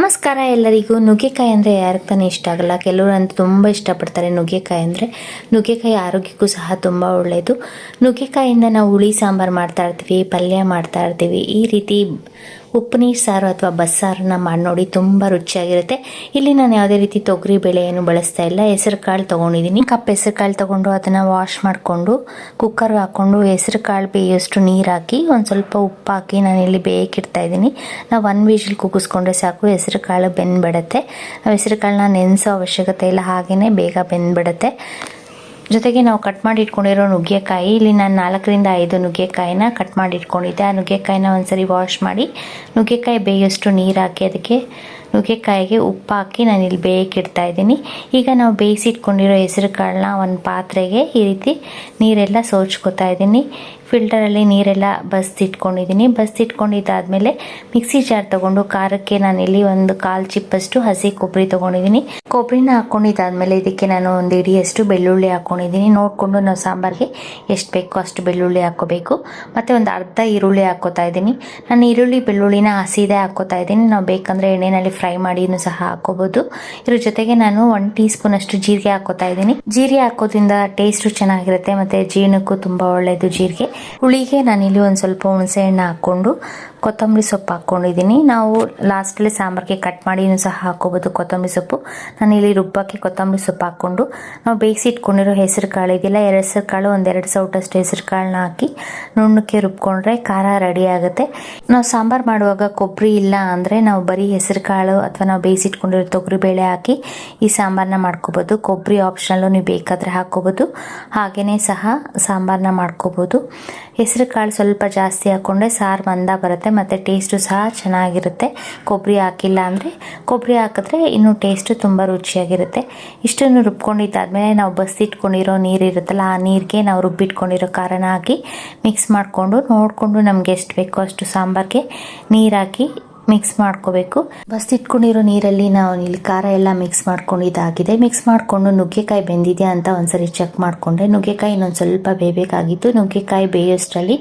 ನಮಸ್ಕಾರ ಎಲ್ಲರಿಗೂ. ನುಗ್ಗೆಕಾಯಿ ಅಂದರೆ ಯಾರಿಗೆ ತಾನೇ ಇಷ್ಟ ಆಗಲ್ಲ. ಕೆಲವರು ಅಂತೂ ತುಂಬ ಇಷ್ಟಪಡ್ತಾರೆ ನುಗ್ಗೆಕಾಯಿ ಅಂದರೆ. ನುಗ್ಗೆಕಾಯಿ ಆರೋಗ್ಯಕ್ಕೂ ಸಹ ತುಂಬ ಒಳ್ಳೆಯದು. ನುಗ್ಗೆಕಾಯಿಂದ ನಾವು ಹುಳಿ ಸಾಂಬಾರು ಮಾಡ್ತಾ ಇರ್ತೀವಿ, ಪಲ್ಯ ಮಾಡ್ತಾ ಇರ್ತೀವಿ. ಈ ರೀತಿ ಉಪ್ಪು ನೀರು ಸಾರು ಅಥವಾ ಬಸ್ಸಾರನ್ನ ಮಾಡಿ ನೋಡಿ, ತುಂಬ ರುಚಿಯಾಗಿರುತ್ತೆ. ಇಲ್ಲಿ ನಾನು ಯಾವುದೇ ರೀತಿ ತೊಗರಿ ಬೇಳೆ ಏನು ಬಳಸ್ತಾ ಇಲ್ಲ. ಹೆಸರು ಕಾಳು ತೊಗೊಂಡಿದ್ದೀನಿ. ಕಪ್ ಹೆಸರು ಕಾಳು ತೊಗೊಂಡು ಅದನ್ನು ವಾಶ್ ಮಾಡಿಕೊಂಡು ಕುಕ್ಕರ್ಗೆ ಹಾಕ್ಕೊಂಡು ಹೆಸರು ಕಾಳು ಬೇಯೋಷ್ಟು ನೀರು ಹಾಕಿ ಒಂದು ಸ್ವಲ್ಪ ಉಪ್ಪು ಹಾಕಿ ನಾನಿಲ್ಲಿ ಬೇಯಕ್ಕಿಡ್ತಾ ಇದ್ದೀನಿ. ನಾವು 1 ವಿಷಲ್ ಕೂಗಿಸ್ಕೊಂಡ್ರೆ ಸಾಕು, ಹೆಸರು ಕಾಳು ಬೆಂದ್ಬಿಡುತ್ತೆ. ನಾವು ಹೆಸರು ಕಾಳನ್ನ ನೆನೆಸೋ ಅವಶ್ಯಕತೆ ಇಲ್ಲ, ಹಾಗೆಯೇ ಬೇಗ ಬೆಂದ್ಬಿಡುತ್ತೆ. ಜೊತೆಗೆ ನಾವು ಕಟ್ ಮಾಡಿ ಇಟ್ಕೊಂಡಿರೋ ನುಗ್ಗೆಕಾಯಿ, ಇಲ್ಲಿ ನಾನು 4 ರಿಂದ 5 ನುಗ್ಗೆಕಾಯಿನ ಕಟ್ ಮಾಡಿ ಇಟ್ಕೊಂಡಿದ್ದೆ. ಆ ನುಗ್ಗೆಕಾಯಿನ ಒಂದ್ಸರಿ ವಾಶ್ ಮಾಡಿ ನುಗ್ಗೆಕಾಯಿ ಬೇಯೋಷ್ಟು ನೀರು ಹಾಕಿ ಅದಕ್ಕೆ ನುಗ್ಗೆಕಾಯಿಗೆ ಉಪ್ಪು ಹಾಕಿ ನಾನಿಲ್ಲಿ ಬೇಯಕ್ಕಿಡ್ತಾ ಇದ್ದೀನಿ. ಈಗ ನಾವು ಬೇಯಿಸಿಟ್ಕೊಂಡಿರೋ ಹೆಸರು ಕಾಳನ್ನ ಒಂದು ಪಾತ್ರೆಗೆ ಈ ರೀತಿ ನೀರೆಲ್ಲ ಸೋಚ್ಕೋತಾ ಇದ್ದೀನಿ. ಫಿಲ್ಟರಲ್ಲಿ ನೀರೆಲ್ಲ ಬಸ್ದಿಟ್ಕೊಂಡಿದ್ದೀನಿ. ಬಸ್ದಿಟ್ಕೊಂಡಿದ್ದಾದಮೇಲೆ ಮಿಕ್ಸಿ ಜಾರ್ ತೊಗೊಂಡು ಖಾರಕ್ಕೆ ನಾನಿಲ್ಲಿ ಒಂದು 1/4 ಚಿಪ್ಪಷ್ಟು ಹಸಿ ಕೊಬ್ಬರಿ ತೊಗೊಂಡಿದ್ದೀನಿ. ಕೊಬ್ಬರಿನ ಹಾಕ್ಕೊಂಡಿದ್ದಾದಮೇಲೆ ಇದಕ್ಕೆ ನಾನು ಒಂದು ಇಡಿಯಷ್ಟು ಬೆಳ್ಳುಳ್ಳಿ ಹಾಕ್ಕೊಂಡಿದ್ದೀನಿ. ನೋಡಿಕೊಂಡು ನಾವು ಸಾಂಬಾರಿಗೆ ಎಷ್ಟು ಬೇಕೋ ಅಷ್ಟು ಬೆಳ್ಳುಳ್ಳಿ ಹಾಕ್ಕೋಬೇಕು. ಮತ್ತು ಒಂದು ಅರ್ಧ ಈರುಳ್ಳಿ ಹಾಕ್ಕೋತಾ ಇದ್ದೀನಿ. ನಾನು ಈರುಳ್ಳಿ ಬೆಳ್ಳುಳ್ಳಿನ ಹಸಿದೇ ಹಾಕ್ಕೋತಾ ಇದ್ದೀನಿ. ನಾವು ಬೇಕಂದರೆ ಎಣ್ಣೆಯಲ್ಲಿ ಫ್ರೈ ಮಾಡಿನೂ ಸಹ ಹಾಕ್ಕೋಬೋದು. ಇದ್ರ ಜೊತೆಗೆ ನಾನು 1 ಟೀ ಸ್ಪೂನ್ ಅಷ್ಟು ಜೀರಿಗೆ ಹಾಕ್ಕೋತಾ ಇದ್ದೀನಿ. ಜೀರಿಗೆ ಹಾಕೋದ್ರಿಂದ ಟೇಸ್ಟು ಚೆನ್ನಾಗಿರುತ್ತೆ ಮತ್ತು ಜೀರ್ಣಕ್ಕೂ ತುಂಬ ಒಳ್ಳೆಯದು ಜೀರಿಗೆ. ಹುಳಿಗೆ ನಾನಿಲ್ಲಿ ಒಂದು ಸ್ವಲ್ಪ ಹುಣಸೆ ಹಣ್ಣು ಹಾಕ್ಕೊಂಡು ಕೊತ್ತಂಬರಿ ಸೊಪ್ಪು ಹಾಕ್ಕೊಂಡಿದ್ದೀನಿ. ನಾವು ಲಾಸ್ಟಲ್ಲಿ ಸಾಂಬಾರಿಗೆ ಕಟ್ ಮಾಡಿನೂ ಸಹ ಹಾಕ್ಕೋಬೋದು ಕೊತ್ತಂಬರಿ ಸೊಪ್ಪು. ನಾನಿಲ್ಲಿ ರುಬ್ಬಕ್ಕೆ ಕೊತ್ತಂಬರಿ ಸೊಪ್ಪು ಹಾಕ್ಕೊಂಡು ನಾವು ಬೇಯಿಸಿಟ್ಕೊಂಡಿರೋ ಹೆಸರು ಕಾಳು ಇದೆಯಲ್ಲ, ಹೆಸರು ಕಾಳು ಒಂದು 2 ಸೌಟಷ್ಟು ಹೆಸರು ಕಾಳನ್ನ ಹಾಕಿ ನುಣ್ಣಕ್ಕೆ ರುಬ್ಕೊಂಡ್ರೆ ಖಾರ ರೆಡಿ ಆಗುತ್ತೆ. ನಾವು ಸಾಂಬಾರು ಮಾಡುವಾಗ ಕೊಬ್ಬರಿ ಇಲ್ಲ ಅಂದರೆ ನಾವು ಬರೀ ಹೆಸರು ಕಾಳು ಅಥವಾ ನಾವು ಬೇಯಿಸಿಟ್ಕೊಂಡಿರೋ ತೊಗರಿ ಬೇಳೆ ಹಾಕಿ ಈ ಸಾಂಬಾರನ್ನ ಮಾಡ್ಕೋಬೋದು. ಕೊಬ್ಬರಿ ಆಪ್ಷನಲ್ಲು ನೀವು ಬೇಕಾದರೆ ಹಾಕ್ಕೋಬೋದು, ಹಾಗೆಯೇ ಸಹ ಸಾಂಬಾರನ್ನ ಮಾಡ್ಕೋಬೋದು. ಹೆಸರು ಕಾಳು ಸ್ವಲ್ಪ ಜಾಸ್ತಿ ಹಾಕ್ಕೊಂಡ್ರೆ ಸಾರು ಮಂದ ಬರುತ್ತೆ ಮತ್ತು ಟೇಸ್ಟು ಸಹ ಚೆನ್ನಾಗಿರುತ್ತೆ. ಕೊಬ್ಬರಿ ಹಾಕಿಲ್ಲ ಅಂದರೆ, ಕೊಬ್ಬರಿ ಹಾಕಿದ್ರೆ ಇನ್ನೂ ಟೇಸ್ಟು ತುಂಬ ರುಚಿಯಾಗಿರುತ್ತೆ. ಇಷ್ಟನ್ನು ರುಬ್ಕೊಂಡಿದ್ದಾದಮೇಲೆ ನಾವು ಬಸ್ದಿಟ್ಕೊಂಡಿರೋ ನೀರು ಇರುತ್ತಲ್ಲ, ಆ ನೀರಿಗೆ ನಾವು ರುಬ್ಬಿಟ್ಕೊಂಡಿರೋ ಖಾರನ ಹಾಕಿ ಮಿಕ್ಸ್ ಮಾಡಿಕೊಂಡು ನೋಡಿಕೊಂಡು ನಮಗೆ ಎಷ್ಟು ಬೇಕೋ ಅಷ್ಟು ಸಾಂಬಾರಿಗೆ ನೀರು ಹಾಕಿ ಮಿಕ್ಸ್ ಮಾಡ್ಕೋಬೇಕು. ಬಸ್ದಿಟ್ಕೊಂಡಿರೋ ನೀರಲ್ಲಿ ನಾವು ಇಲ್ಲಿ ಖಾರ ಎಲ್ಲ ಮಿಕ್ಸ್ ಮಾಡ್ಕೊಂಡಿದ್ದಾಗಿದೆ. ಮಿಕ್ಸ್ ಮಾಡಿಕೊಂಡು ನುಗ್ಗೆಕಾಯಿ ಬೆಂದಿದೆಯಾ ಅಂತ ಒಂದ್ಸರಿ ಚೆಕ್ ಮಾಡಿಕೊಂಡ್ರೆ ನುಗ್ಗೆಕಾಯಿ ಇನ್ನೊಂದು ಸ್ವಲ್ಪ ಬೇಯಬೇಕಾಗಿತ್ತು. ನುಗ್ಗೆಕಾಯಿ ಬೇಯೋಷ್ಟರಲ್ಲಿ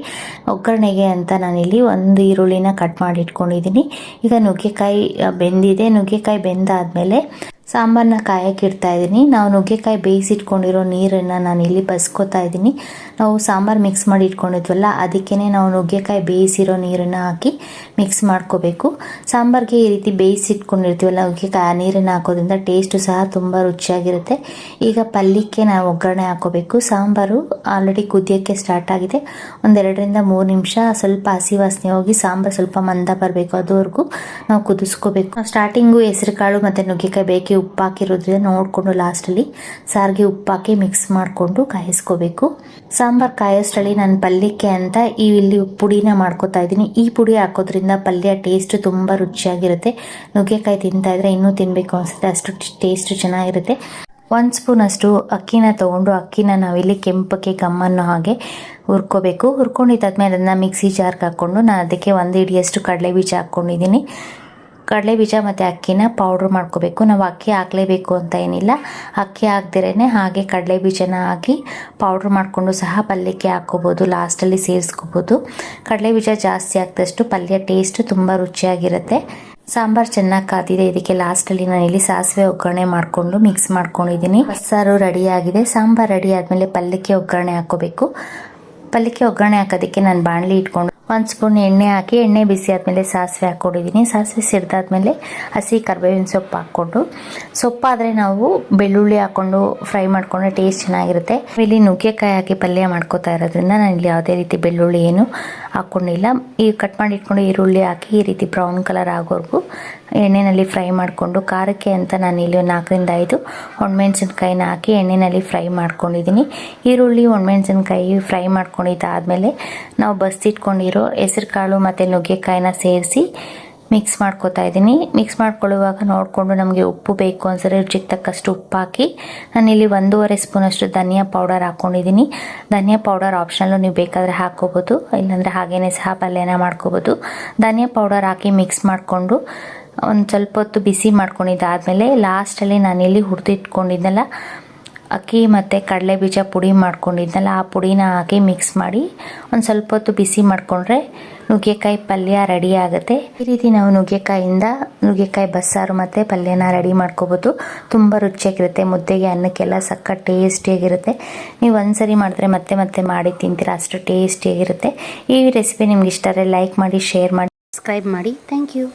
ಒಗ್ಗರಣೆಗೆ ಅಂತ ನಾನಿಲ್ಲಿ 1 ಈರುಳ್ಳಿನ ಕಟ್ ಮಾಡಿ ಇಟ್ಕೊಂಡಿದ್ದೀನಿ. ಈಗ ನುಗ್ಗೆಕಾಯಿ ಬೆಂದಿದೆ. ನುಗ್ಗೆಕಾಯಿ ಬೆಂದಾದಮೇಲೆ ಸಾಂಬಾರನ್ನ ಕಾಯಕ್ಕೆ ಇಡ್ತಾ ಇದ್ದೀನಿ. ನಾವು ನುಗ್ಗೆಕಾಯಿ ಬೇಯಿಸಿಟ್ಕೊಂಡಿರೋ ನೀರನ್ನು ನಾನಿಲ್ಲಿ ಬಸ್ಕೋತಾ ಇದ್ದೀನಿ. ನಾವು ಸಾಂಬಾರು ಮಿಕ್ಸ್ ಮಾಡಿ ಇಟ್ಕೊಂಡಿದ್ವಲ್ಲ, ಅದಕ್ಕೇ ನಾವು ನುಗ್ಗೆಕಾಯಿ ಬೇಯಿಸಿರೋ ನೀರನ್ನು ಹಾಕಿ ಮಿಕ್ಸ್ ಮಾಡ್ಕೋಬೇಕು. ಸಾಂಬಾರಿಗೆ ಈ ರೀತಿ ಬೇಯಿಸಿಟ್ಕೊಂಡಿರ್ತೀವಲ್ಲ ನುಗ್ಗೆಕಾಯಿ, ಆ ನೀರನ್ನು ಹಾಕೋದ್ರಿಂದ ಟೇಸ್ಟು ಸಹ ತುಂಬ ರುಚಿಯಾಗಿರುತ್ತೆ. ಈಗ ಪಲ್ಯಕ್ಕೆ ನಾವು ಒಗ್ಗರಣೆ ಹಾಕೋಬೇಕು. ಸಾಂಬಾರು ಆಲ್ರೆಡಿ ಕುದಿಯೋಕ್ಕೆ ಸ್ಟಾರ್ಟ್ ಆಗಿದೆ. ಒಂದು 2 ರಿಂದ 3 ನಿಮಿಷ ಸ್ವಲ್ಪ ಹಸಿ ವಾಸನೆ ಹೋಗಿ ಸಾಂಬಾರು ಸ್ವಲ್ಪ ಮಂದ ಬರಬೇಕು, ಅದುವರೆಗೂ ನಾವು ಕುದಿಸ್ಕೋಬೇಕು. ಸ್ಟಾರ್ಟಿಂಗು ಹೆಸರು ಕಾಳು ಮತ್ತು ನುಗ್ಗೆಕಾಯಿ ಬೇಕಿ ಉಪ್ಪು ಹಾಕಿರೋದ್ರಿಂದ ನೋಡಿಕೊಂಡು ಲಾಸ್ಟಲ್ಲಿ ಸಾರಿಗೆ ಉಪ್ಪು ಹಾಕಿ ಮಿಕ್ಸ್ ಮಾಡಿಕೊಂಡು ಕಾಯಿಸ್ಕೋಬೇಕು. ಸಾಂಬಾರು ಕಾಯೋಷ್ಟರಲ್ಲಿ ನಾನು ಪಲ್ಯಕ್ಕೆ ಅಂತ ಇಲ್ಲಿ ಪುಡಿನ ಮಾಡ್ಕೋತಾ ಇದ್ದೀನಿ. ಈ ಪುಡಿ ಹಾಕೋದ್ರಿಂದ ಪಲ್ಯ ಟೇಸ್ಟ್ ತುಂಬ ರುಚಿಯಾಗಿರುತ್ತೆ. ನುಗ್ಗೆಕಾಯಿ ತಿಂತಾ ಇದ್ರೆ ಇನ್ನೂ ತಿನ್ನಬೇಕು ಅನಿಸುತ್ತೆ, ಅಷ್ಟು ಟೇಸ್ಟ್ ಚೆನ್ನಾಗಿರುತ್ತೆ. 1 ಸ್ಪೂನ್ ಅಷ್ಟು ಅಕ್ಕಿನ ತೊಗೊಂಡು ಅಕ್ಕಿನ ನಾವಿಲ್ಲಿ ಕೆಂಪಕ್ಕೆ ಗಮ್ಮನ್ನು ಹಾಗೆ ಹುರ್ಕೋಬೇಕು. ಹುರ್ಕೊಂಡಿದ್ದಾದ್ಮೇಲೆ ಅದನ್ನು ಮಿಕ್ಸಿ ಜಾರ್ಗೆ ಹಾಕ್ಕೊಂಡು ನಾನು ಅದಕ್ಕೆ 1 ಹಿಡಿಯಷ್ಟು ಕಡಲೆ ಬೀಜ ಹಾಕ್ಕೊಂಡಿದ್ದೀನಿ. ಕಡಲೆ ಬೀಜ ಮತ್ತು ಅಕ್ಕಿನ ಪೌಡ್ರ್ ಮಾಡ್ಕೋಬೇಕು. ನಾವು ಅಕ್ಕಿ ಹಾಕಲೇಬೇಕು ಅಂತ ಏನಿಲ್ಲ, ಅಕ್ಕಿ ಹಾಕ್ದಿರೇ ಹಾಗೆ ಕಡಲೆ ಬೀಜನ ಹಾಕಿ ಪೌಡ್ರ್ ಮಾಡಿಕೊಂಡು ಸಹ ಪಲ್ಯಕ್ಕೆ ಹಾಕ್ಕೋಬೋದು, ಲಾಸ್ಟಲ್ಲಿ ಸೇರಿಸ್ಕೋಬೋದು. ಕಡಲೆ ಬೀಜ ಜಾಸ್ತಿ ಹಾಕಿದಷ್ಟು ಪಲ್ಯ ಟೇಸ್ಟ್ ತುಂಬ ರುಚಿಯಾಗಿರುತ್ತೆ. ಸಾಂಬಾರು ಚೆನ್ನಾಗಿ ಕಾದಿದೆ. ಇದಕ್ಕೆ ಲಾಸ್ಟಲ್ಲಿ ನಾನು ಇಲ್ಲಿ ಸಾಸಿವೆ ಒಗ್ಗರಣೆ ಮಾಡಿಕೊಂಡು ಮಿಕ್ಸ್ ಮಾಡ್ಕೊಂಡಿದ್ದೀನಿ. ಬಸ್ಸಾರು ರೆಡಿಯಾಗಿದೆ. ಸಾಂಬಾರು ರೆಡಿ ಆದಮೇಲೆ ಪಲ್ಯಕ್ಕೆ ಒಗ್ಗರಣೆ ಹಾಕ್ಕೋಬೇಕು. ಪಲ್ಯಕ್ಕೆ ಒಗ್ಗರಣೆ ಹಾಕೋದಕ್ಕೆ ನಾನು ಬಾಣಲಿ ಇಟ್ಕೊಂಡು 1 ಸ್ಪೂನ್ ಎಣ್ಣೆ ಹಾಕಿ, ಎಣ್ಣೆ ಬಿಸಿ ಆದಮೇಲೆ ಸಾಸಿವೆ ಹಾಕ್ಕೊಂಡಿದ್ದೀನಿ. ಸಾಸಿವೆ ಸಿಡ್ದಾದ್ಮೇಲೆ ಹಸಿ ಕರಿಬೇವಿನ ಸೊಪ್ಪು ಹಾಕ್ಕೊಂಡು, ಸೊಪ್ಪಾದರೆ ನಾವು ಬೆಳ್ಳುಳ್ಳಿ ಹಾಕ್ಕೊಂಡು ಫ್ರೈ ಮಾಡಿಕೊಂಡ್ರೆ ಟೇಸ್ಟ್ ಚೆನ್ನಾಗಿರುತ್ತೆ. ಇಲ್ಲಿ ನುಗ್ಗೆಕಾಯಿ ಹಾಕಿ ಪಲ್ಯ ಮಾಡ್ಕೋತಾ ಇರೋದ್ರಿಂದ ನಾನು ಇಲ್ಲಿ ಯಾವುದೇ ರೀತಿ ಬೆಳ್ಳುಳ್ಳಿ ಏನು ಹಾಕ್ಕೊಂಡಿಲ್ಲ. ಈ ಕಟ್ ಮಾಡಿ ಇಟ್ಕೊಂಡು ಈರುಳ್ಳಿ ಹಾಕಿ ಈ ರೀತಿ ಬ್ರೌನ್ ಕಲರ್ ಆಗೋವರೆಗೂ ಎಣ್ಣೆಯಲ್ಲಿ ಫ್ರೈ ಮಾಡಿಕೊಂಡು, ಖಾರಕ್ಕೆ ಅಂತ ನಾನು ಇಲ್ಲಿ 4 ರಿಂದ 5 ಒಣಮೆಣಸಿನ್ಕಾಯಿನ ಹಾಕಿ ಎಣ್ಣೆಯಲ್ಲಿ ಫ್ರೈ ಮಾಡ್ಕೊಂಡಿದ್ದೀನಿ. ಈರುಳ್ಳಿ ಒಣಮೆಣಸಿನ್ಕಾಯಿ ಫ್ರೈ ಮಾಡ್ಕೊಂಡಿದ್ದಾದಮೇಲೆ ನಾವು ಬಸ್ದಿಟ್ಕೊಂಡಿರೋ ಹೆಸರು ಕಾಳು ಮತ್ತು ನುಗ್ಗೆಕಾಯಿನ ಸೇರಿಸಿ ಮಿಕ್ಸ್ ಮಾಡ್ಕೋತಾ ಇದ್ದೀನಿ. ಮಿಕ್ಸ್ ಮಾಡ್ಕೊಳ್ಳುವಾಗ ನೋಡಿಕೊಂಡು ನಮಗೆ ಉಪ್ಪು ಬೇಕು ಅನ್ಸರಿ ರುಚಿಗೆ ತಕ್ಕಷ್ಟು ಉಪ್ಪು ಹಾಕಿ ನಾನಿಲ್ಲಿ 1.5 ಸ್ಪೂನಷ್ಟು ಧನಿಯಾ ಪೌಡರ್ ಹಾಕ್ಕೊಂಡಿದ್ದೀನಿ. ಧನಿಯಾ ಪೌಡರ್ ಆಪ್ಷನಲ್ಲು ನೀವು ಬೇಕಾದರೆ ಹಾಕ್ಕೋಬೋದು, ಇಲ್ಲಾಂದರೆ ಹಾಗೇ ಸಹ ಪಲ್ಯನ ಮಾಡ್ಕೋಬೋದು. ಧನಿಯಾ ಪೌಡರ್ ಹಾಕಿ ಮಿಕ್ಸ್ ಮಾಡಿಕೊಂಡು ಒಂದು ಸ್ವಲ್ಪ ಹೊತ್ತು ಬಿಸಿ ಮಾಡ್ಕೊಂಡಿದ್ದಾದಮೇಲೆ ಲಾಸ್ಟಲ್ಲಿ ನಾನಿಲ್ಲಿ ಹುರಿದಿಟ್ಕೊಂಡಿದ್ದೆನಲ್ಲ ಅಕ್ಕಿ ಮತ್ತು ಕಡಲೆ ಬೀಜ ಪುಡಿ ಮಾಡ್ಕೊಂಡಿದ್ನಲ್ಲ ಆ ಪುಡಿನ ಹಾಕಿ ಮಿಕ್ಸ್ ಮಾಡಿ ಒಂದು ಸ್ವಲ್ಪ ಹೊತ್ತು ಬಿಸಿ ಮಾಡಿಕೊಂಡ್ರೆ ನುಗ್ಗೆಕಾಯಿ ಪಲ್ಯ ರೆಡಿ ಆಗುತ್ತೆ. ಈ ರೀತಿ ನಾವು ನುಗ್ಗೆಕಾಯಿ ಬಸ್ಸಾರು ಮತ್ತು ಪಲ್ಯನ ರೆಡಿ ಮಾಡ್ಕೋಬೋದು. ತುಂಬ ರುಚಿಯಾಗಿರುತ್ತೆ, ಮುದ್ದೆಗೆ ಅನ್ನಕ್ಕೆಲ್ಲ ಸಕ್ಕ ಟೇಸ್ಟಿಯಾಗಿರುತ್ತೆ. ನೀವು ಒಂದ್ಸರಿ ಮಾಡಿದ್ರೆ ಮತ್ತೆ ಮತ್ತೆ ಮಾಡಿ ತಿಂತೀರಾ, ಅಷ್ಟು ಟೇಸ್ಟಿಯಾಗಿರುತ್ತೆ. ಈ ರೆಸಿಪಿ ನಿಮ್ಗೆ ಇಷ್ಟ ಆದರೆ ಲೈಕ್ ಮಾಡಿ, ಶೇರ್ ಮಾಡಿ, ಸಬ್ಸ್ಕ್ರೈಬ್ ಮಾಡಿ. Thank you.